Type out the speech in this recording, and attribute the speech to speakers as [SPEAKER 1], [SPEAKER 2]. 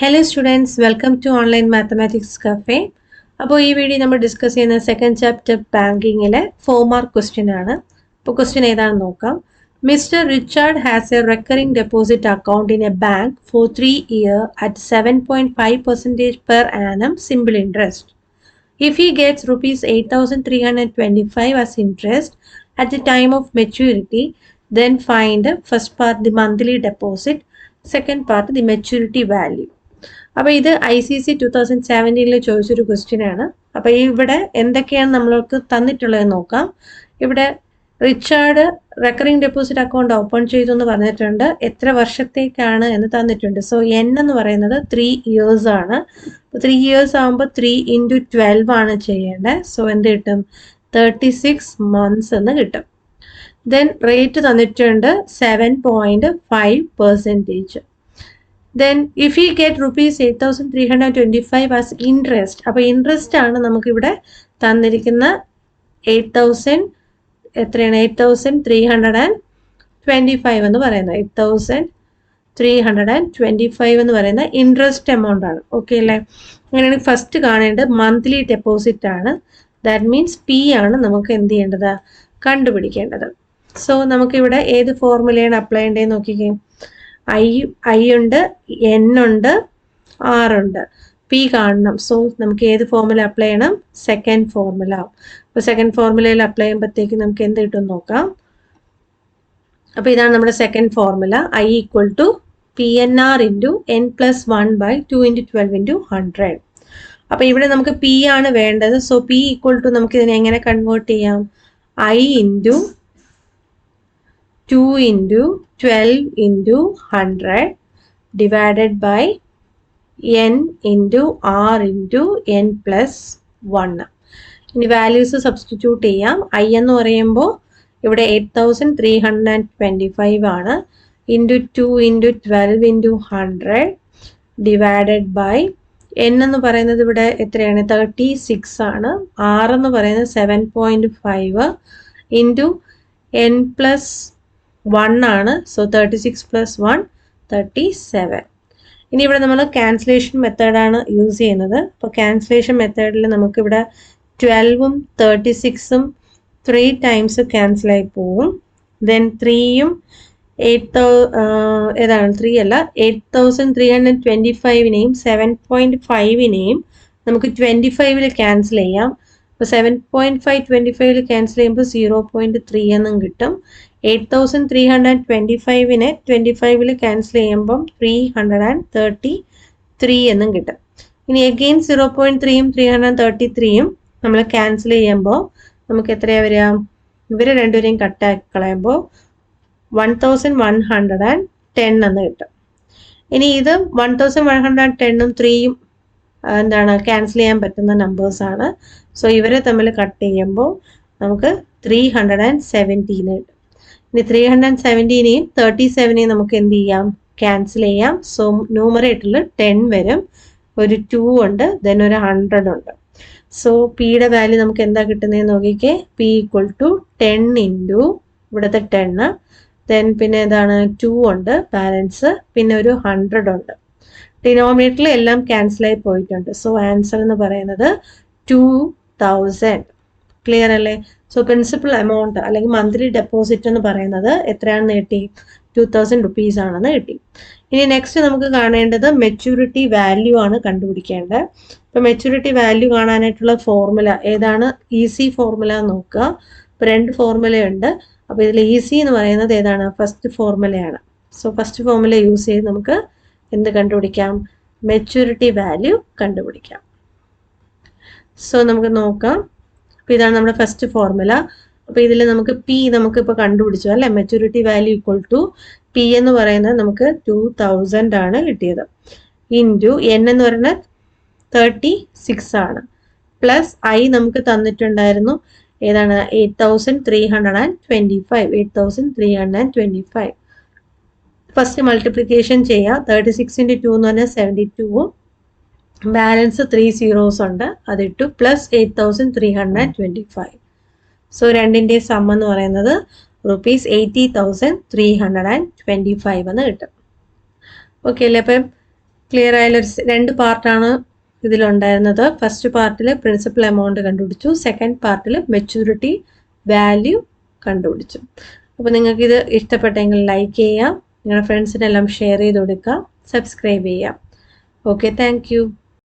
[SPEAKER 1] Hello students, welcome to Online Mathematics Cafe. അപ്പോൾ ഈ video നമ്മൾ ഡിസ്കസ് ചെയ്യുന്ന സെക്കൻഡ് ചാപ്റ്റർ ബാങ്കിങ്ങിലെ 4 മാർക്ക് ക്വസ്റ്റ്യൻ ആണ്. അപ്പോൾ ക്വസ്റ്റ്യൻ ഏതാണെന്ന് നോക്കാം. Mr. Richard has a recurring deposit account in a bank for 3 years at 7.5% per annum simple interest. If he gets rupees 8,325 as interest at the time of maturity, then find first part the monthly deposit, second part the maturity value. അപ്പോൾ ഇത് ICC 2017 ചോദിച്ചൊരു question ആണ്. അപ്പോൾ ഇവിടെ എന്തൊക്കെയാണ് നമ്മൾക്ക് തന്നിട്ടുള്ളത് നോക്കാം. ഇവിടെ Richard recurring deposit account open ചെയ്തു എന്ന് പറഞ്ഞിട്ടുണ്ട്. എത്ര വർഷത്തേക്കാണ് എന്ന് തന്നിട്ടുണ്ട്. സോ N എന്ന് പറയുന്നത് 3 years ആണ്. 3 years ആകുമ്പോൾ 3 into 12 ആണ് ചെയ്യേണ്ടത്. സോ എന്ത് കിട്ടും? 36 months എന്ന് കിട്ടും. ദെൻ റേറ്റ് തന്നിട്ടുണ്ട് 7.5%. Then if we get rupees 8,325 as interest, അപ്പോൾ ഇൻട്രസ്റ്റ് ആണ് നമുക്കിവിടെ തന്നിരിക്കുന്ന 8,325 എന്ന് പറയുന്നത് 8,325 എന്ന് പറയുന്ന ഇൻട്രസ്റ്റ് എമൗണ്ട് ആണ്. ഓക്കെ അല്ലേ? അങ്ങനെയാണെങ്കിൽ ഫസ്റ്റ് കാണേണ്ടത് മന്ത്ലി ഡെപ്പോസിറ്റ് ആണ്. ദാറ്റ് മീൻസ് P ആണ് നമുക്ക് എന്ത് ചെയ്യേണ്ടത്? കണ്ടുപിടിക്കേണ്ടത്. സോ നമുക്കിവിടെ ഏത് ഫോർമുലയാണ് അപ്ലൈ ചെയ്യേണ്ടതെന്ന് നോക്കിക്കേ. I ഉണ്ട്, N ഉണ്ട്, R ഉണ്ട്, P കാണണം. സോ നമുക്ക് ഏത് ഫോർമുല അപ്ലൈ ചെയ്യണം? Second formula. അപ്പോൾ സെക്കൻഡ് ഫോർമുലയിൽ അപ്ലൈ ചെയ്യുമ്പോഴത്തേക്ക് നമുക്ക് എന്ത് കിട്ടും നോക്കാം. അപ്പോൾ ഇതാണ് നമ്മുടെ second formula. I equal to PNR into N plus 1 by 2 into 12 into 100. അപ്പോൾ ഇവിടെ നമുക്ക് P ആണ് വേണ്ടത്. സോ P equal to നമുക്ക് ഇതിനെ എങ്ങനെ കൺവേർട്ട് ചെയ്യാം? I into 2 into 12 into 100 divided by N into R into N plus 1. ഇനി വാല്യൂസ് സബ്സ്റ്റിറ്റ്യൂട്ട് ചെയ്യാം. I എന്ന് പറയുമ്പോൾ ഇവിടെ 8,325 ആണ്. Into 2 into 12 into 100 divided by N എന്ന് പറയുന്നത് ഇവിടെ എത്രയാണ്? 36 ആണ്. R എന്ന് പറയുന്നത് 7.5 ഇൻറ്റു N plus 1 ആണ്. So 36 plus 1 37. ഇനി ഇവിടെ നമ്മൾ ക്യാൻസലേഷൻ മെത്തേഡാണ് യൂസ് ചെയ്യുന്നത്. അപ്പോൾ ക്യാൻസലേഷൻ മെത്തേഡിൽ നമുക്കിവിടെ 12ഉം 36ഉം 3 times ക്യാൻസലായി പോവും. ദെൻ 3യും 8,000 ഏതാണ്? 3 അല്ല, 8,325നെയും 7.5നെയും നമുക്ക് 25ൽ ക്യാൻസൽ ചെയ്യാം. അപ്പോൾ 7.5 25ൽ ക്യാൻസൽ ചെയ്യുമ്പോൾ 0.3 എന്നും കിട്ടും. 8,325നെ 25ൽ ക്യാൻസൽ ചെയ്യുമ്പം 333 എന്നും കിട്ടും. ഇനി അഗെയിൻ 0.3യും 333യും നമ്മൾ ക്യാൻസൽ ചെയ്യുമ്പോൾ നമുക്ക് എത്രയാണ് വരിക? ഇവർ രണ്ടുപേരെയും കട്ടാക്കി കളയുമ്പോൾ 1,110 എന്ന് കിട്ടും. ഇനി ഇത് 1,110ഉം 3യും എന്താണ്? ക്യാൻസൽ ചെയ്യാൻ പറ്റുന്ന നമ്പേഴ്സാണ്. സോ ഇവരെ തമ്മിൽ കട്ട് ചെയ്യുമ്പോൾ നമുക്ക് 370 കിട്ടും. ഇനി 370നെയും 37നെയും നമുക്ക് എന്ത് ചെയ്യാം? ക്യാൻസൽ ചെയ്യാം. സോ ന്യൂമറേറ്ററിൽ 10 വരും, ഒരു 2 ഉണ്ട്, ദെൻ ഒരു 100 ഉണ്ട്. സോ പിയുടെ വാല്യൂ നമുക്ക് എന്താ കിട്ടുന്നതെന്ന് നോക്കിക്കേ. P equal to 10 ഇൻറ്റു ഇവിടുത്തെ 10, ദെൻ പിന്നെ എന്താണ്? 2 ഉണ്ട് ബാലൻസ്, പിന്നെ ഒരു 100 ഉണ്ട്. ഡിനോമിനേറ്ററിൽ എല്ലാം ക്യാൻസലായി പോയിട്ടുണ്ട്. സോ ആൻസർ എന്ന് പറയുന്നത് 2,000. ക്ലിയർ അല്ലേ? സോ പ്രിൻസിപ്പൽ എമൗണ്ട് അല്ലെങ്കിൽ മന്ത്ലി ഡെപ്പോസിറ്റ് എന്ന് പറയുന്നത് എത്രയാണെന്ന് കിട്ടി? 2,000 rupees ആണെന്ന് കിട്ടി. ഇനി നെക്സ്റ്റ് നമുക്ക് കാണേണ്ടത് മെച്യൂരിറ്റി വാല്യൂ ആണ് കണ്ടുപിടിക്കേണ്ടത്. അപ്പോൾ മെച്യൂരിറ്റി വാല്യൂ കാണാനായിട്ടുള്ള ഫോർമുല ഏതാണ്? ഈസി ഫോർമുല നോക്കുക. ഇപ്പോൾ 2 ഫോർമുലയുണ്ട്. അപ്പോൾ ഇതിൽ ഈസി എന്ന് പറയുന്നത് ഏതാണ്? ഫസ്റ്റ് ഫോർമുലയാണ്. സോ ഫസ്റ്റ് ഫോർമുല യൂസ് ചെയ്ത് നമുക്ക് എന്ത് കണ്ടുപിടിക്കാം? മെച്യൂരിറ്റി വാല്യൂ കണ്ടുപിടിക്കാം. സോ നമുക്ക് നോക്കാം. അപ്പോൾ ഇതാണ് നമ്മുടെ ഫസ്റ്റ് ഫോർമുല. അപ്പോൾ ഇതിൽ നമുക്ക് P നമുക്കിപ്പോൾ കണ്ടുപിടിച്ചു അല്ലേ? Maturity value equal to P എന്ന് പറയുന്നത് നമുക്ക് 2,000 ആണ് കിട്ടിയത്. ഇൻറ്റു N എന്ന് പറയുന്നത് 36 ആണ്. പ്ലസ് I നമുക്ക് തന്നിട്ടുണ്ടായിരുന്നു ഏതാണ്? 8,325. ഫസ്റ്റ് മൾട്ടിപ്ലിക്കേഷൻ ചെയ്യാം. 36 into 2 എന്ന് പറഞ്ഞാൽ 72, ബാലൻസ് 3 zeros ഉണ്ട്, അതിട്ടു, പ്ലസ് 8,325. സോ രണ്ടിൻ്റെ സം എന്ന് പറയുന്നത് rupees 80,325 എന്ന് കിട്ടും. ഓക്കെ അല്ലേ? അപ്പം ക്ലിയർ ആയാലും രണ്ട് പാർട്ടാണ് ഇതിലുണ്ടായിരുന്നത്. ഫസ്റ്റ് പാർട്ടിൽ പ്രിൻസിപ്പൽ എമൗണ്ട് കണ്ടുപിടിച്ചു, സെക്കൻഡ് പാർട്ടിൽ മെച്യൂരിറ്റി വാല്യൂ കണ്ടുപിടിച്ചു. അപ്പോൾ നിങ്ങൾക്കിത് ഇഷ്ടപ്പെട്ടെങ്കിൽ ലൈക്ക് ചെയ്യാം, നിങ്ങളുടെ ഫ്രണ്ട്സിനെല്ലാം ഷെയർ ചെയ്ത് കൊടുക്കുക, സബ്സ്ക്രൈബ് ചെയ്യാം. Okay, thank you.